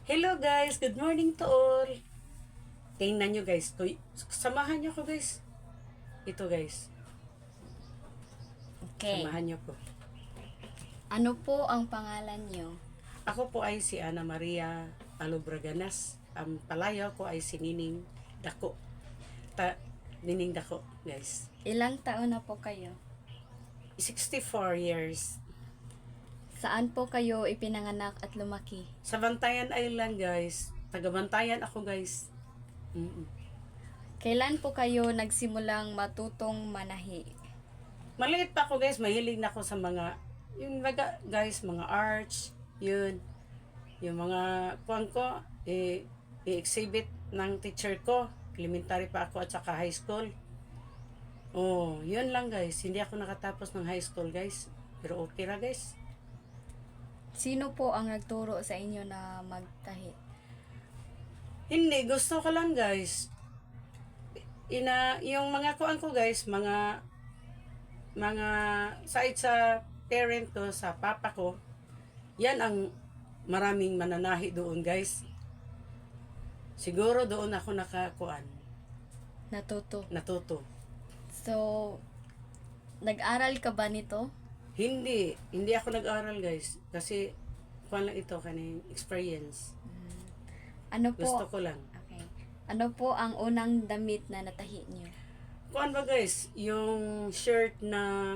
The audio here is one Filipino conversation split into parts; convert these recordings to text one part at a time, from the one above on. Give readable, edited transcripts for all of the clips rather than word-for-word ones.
Hello guys, good morning to all. Tingnan nyo guys, samahan nyo ko guys. Ito guys, Okay. samahan nyo ko. Ano po ang pangalan niyo? Ako po ay si Ana Maria Alubraganas. Ang palayaw ko ay si Nining Dako. Nining Dako guys. Ilang taon na po kayo? 64 years. Saan po kayo ipinanganak at lumaki? Sa Bantayan Island guys. Taga Bantayan ako guys. Kailan po kayo nagsimulang matutong manahi? Maliit pa ako guys, mahilig na ako sa mga, yung mga guys, mga arts, yun. Yung mga kuwan ko, i-exhibit ng teacher ko. Elementary pa ako at saka high school. Oh, yun lang guys. Hindi ako nakatapos ng high school guys. Pero okay ra guys. Sino po ang nagturo sa inyo na magtahi? Hindi, gusto ko lang guys. Yung mga kuwan ko guys, mga side sa parent ko, sa papa ko, yan ang maraming mananahi doon guys. Siguro doon ako natuto. So, nag-aral ka ba nito? Hindi ako nag-aral guys. Kasi, kuwan lang ito, kaning experience. Ano po? Gusto ko lang. Okay. Ano po ang unang damit na natahi niyo? Kuwan ba guys, yung shirt na,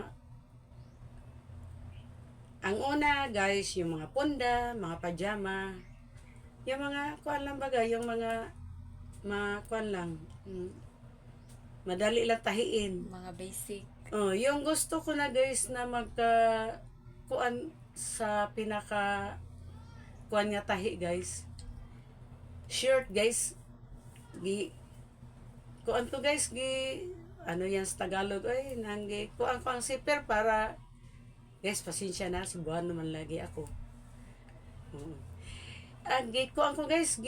ang una guys, yung mga punda, mga pajama, yung mga kuwan lang baga, yung mga kuwan lang, madali lang tahiin. Mga basic. Oh, yung gusto ko na guys na kuan sa pinaka kuan nga tahi guys. Shirt guys. Kuan ko guys ano yan sa Tagalog ay nanggi kuan ko ang zipper para guys pasensya na si buwan naman lagi ako. Kuan ko guys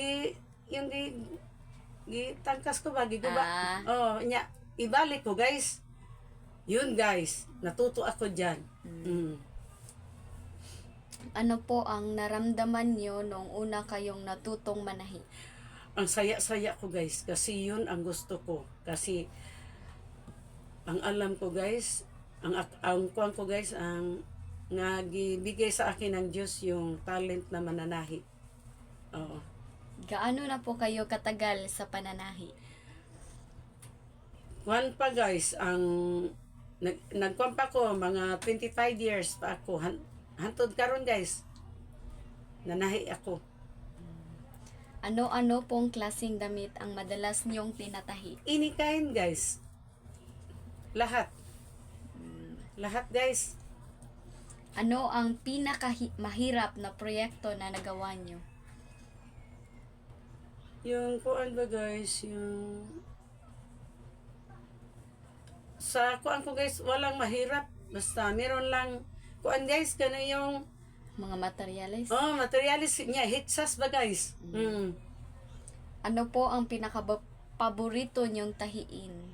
yung tangkas ko ba giguba. Oh, nya ibalik ko guys. Yun guys, natuto ako dyan. Ano po ang naramdaman niyo nung una kayong natutong manahi? Ang saya-saya ko guys, kasi yun ang gusto ko. Kasi, ang alam ko guys, ang kuwan ko guys, ang nagibigay sa akin ng Diyos yung talent na mananahi. Oo. Gaano na po kayo katagal sa pananahi? Kuwan pa guys, nagkuwan pa ko, mga 25 years pa ako. Hantod karon guys, nanahi ako. Ano-ano pong klaseng damit ang madalas niyong pinatahi? Inikain guys. Lahat. Lahat guys. Ano ang mahirap na proyekto na nagawa niyo? Yung kuan ba guys, yung sa kuan ko guys, walang mahirap. Basta meron lang kuan guys, kana yung Mga materyales? materialis niya, hitsas ba guys? Ano po ang pinaka-paborito niyong tahiin?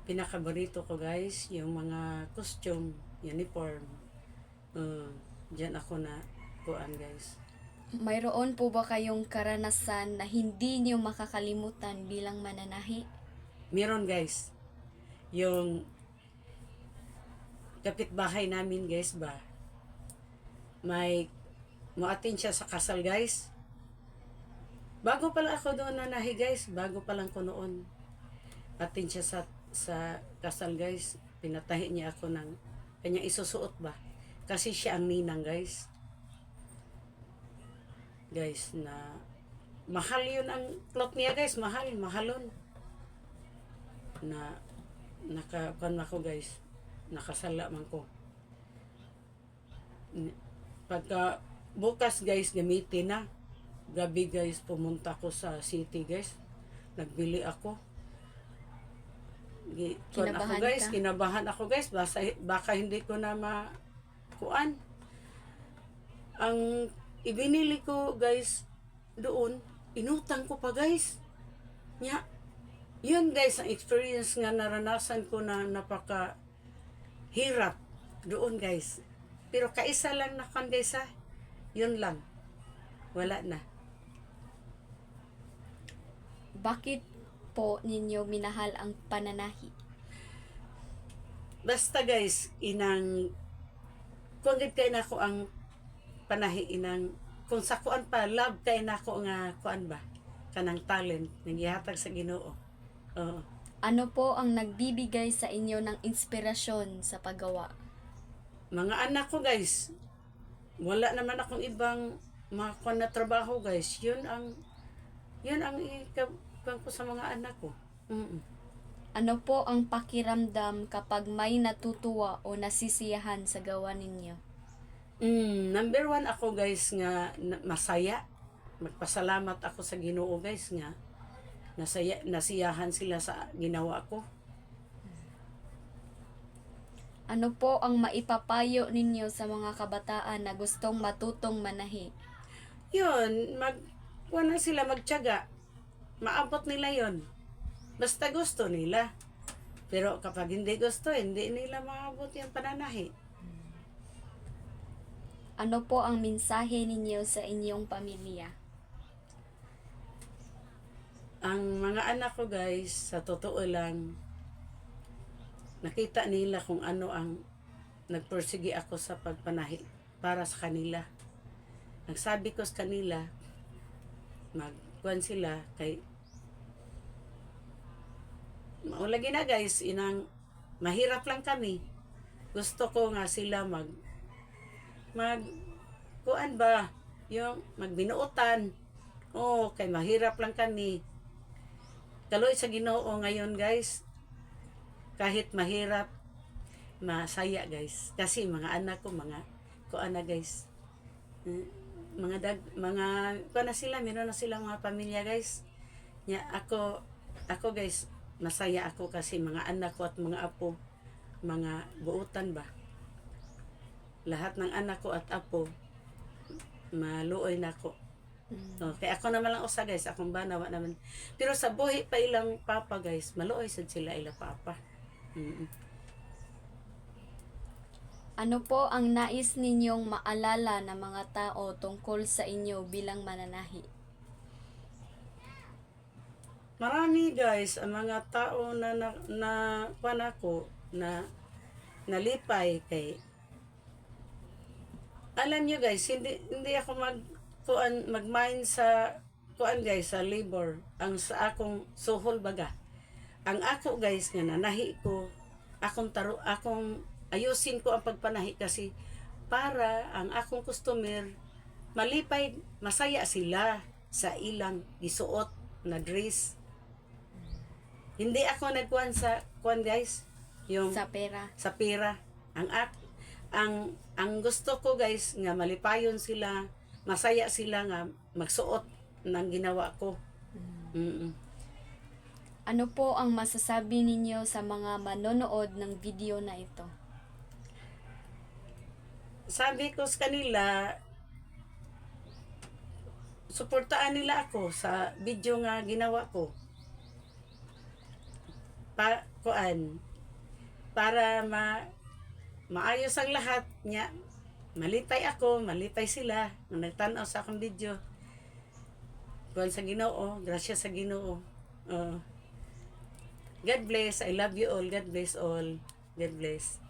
Pinakaborito ko guys, yung mga costume, uniform. Diyan ako na kuan guys. Mayroon po ba kayong karanasan na hindi niyo makakalimutan bilang mananahi? Meron guys. Yung kapitbahay namin guys ba, may muatin siya sa kasal guys. Bago pala ako doon nanahi guys, bago pa lang ko noon. Atin siya sa kasal guys, pinatahi niya ako ng kanyang isusuot ba. Kasi siya ang ninang guys. Guys, na mahal yun ang cloth niya guys, mahalon. Na nakakuan ako guys, nakasala man ko. Pagka bukas guys, gamitin na. Gabi guys, pumunta ko sa city guys. Nagbili ako. Kinabahan ka? Kinabahan ako guys. Baka hindi ko na makuan. Ang ibinili ko guys doon, inutang ko pa guys. Yun guys, ang experience nga naranasan ko na napaka hirap doon guys. Pero kaisa lang na kan guys ha. Yun lang. Wala na. Bakit po ninyo minahal ang pananahi? Basta guys, inang kung gid kay nako ang panahi inang kung sa kuan pa love kay nako nga kuan ba kanang talent nga gihatag sa Ginoo. Oo. Ano po ang nagbibigay sa inyo ng inspirasyon sa paggawa? Mga anak ko guys, wala naman akong ibang mga kuan na trabaho guys. Yun ang ikaw ko sa mga anak ko. Mm. Ano po ang pakiramdam kapag may natutuwa o nasisiyahan sa gawa ninyo? Number one ako guys nga masaya. Magpasalamat ako sa Ginoo guys nga nasiyahan sila sa ginawa ko. Ano po ang maipapayo ninyo sa mga kabataan na gustong matutong manahi? Yun, kuwan na sila magtiyaga. Maabot nila yon. Basta gusto nila. Pero kapag hindi gusto, hindi nila maabot yung pananahi. Ano po ang mensahe ninyo sa inyong pamilya? Ang mga anak ko guys, sa totoo lang, nakita nila kung ano ang nagpursige ako sa pagpanahi para sa kanila. Nagsabi ko sa kanila, magkuhan sila kay maulagi na guys, inang mahirap lang kami. Gusto ko nga sila kuan ba, yung magbinuotan. Oo, kay mahirap lang kami. Kaloy sa Ginoo ngayon guys, kahit mahirap, masaya guys. Kasi mga anak ko, mga kuan na guys. Mga kuan na sila, meron na silang mga pamilya guys. Ako guys, masaya ako kasi mga anak ko at mga apo, mga buutan ba. Lahat ng anak ko at apo, maluoy na ako. Okay, ako naman lang usa guys, akong banawa naman. Pero sa buhi pa ilang papa guys, maluoy sad sila ilang papa. Ano po ang nais ninyong maalala ng mga tao tungkol sa inyo bilang mananahi? Marami guys, ang mga tao na kuan ako, na nalipay kay alam nyo guys, hindi ako mag-mind sa kuan guys, sa labor. Ang sa akong suhol baga. Ang ako guys nga nanahi ko, akong ayusin ko ang pagpanahi kasi para ang akong customer malipay, masaya sila sa ilang gisuot na dress. Hindi ako nagkuan sa kuan guys, yung Sa pera. sa pera. Ang gusto ko guys nga malipayon sila, masaya sila nga magsuot ng ginawa ko. Ano po ang masasabi ninyo sa mga manonood ng video na ito? Sabi ko sa kanila, suportaan nila ako sa video nga ginawa ko. Para maayos ang lahat niya. Malipay ako, malipay sila nang nagtanaw sa akong video. Kuan sa Ginoo, grasya sa Ginoo. God bless, I love you all, God bless all, God bless.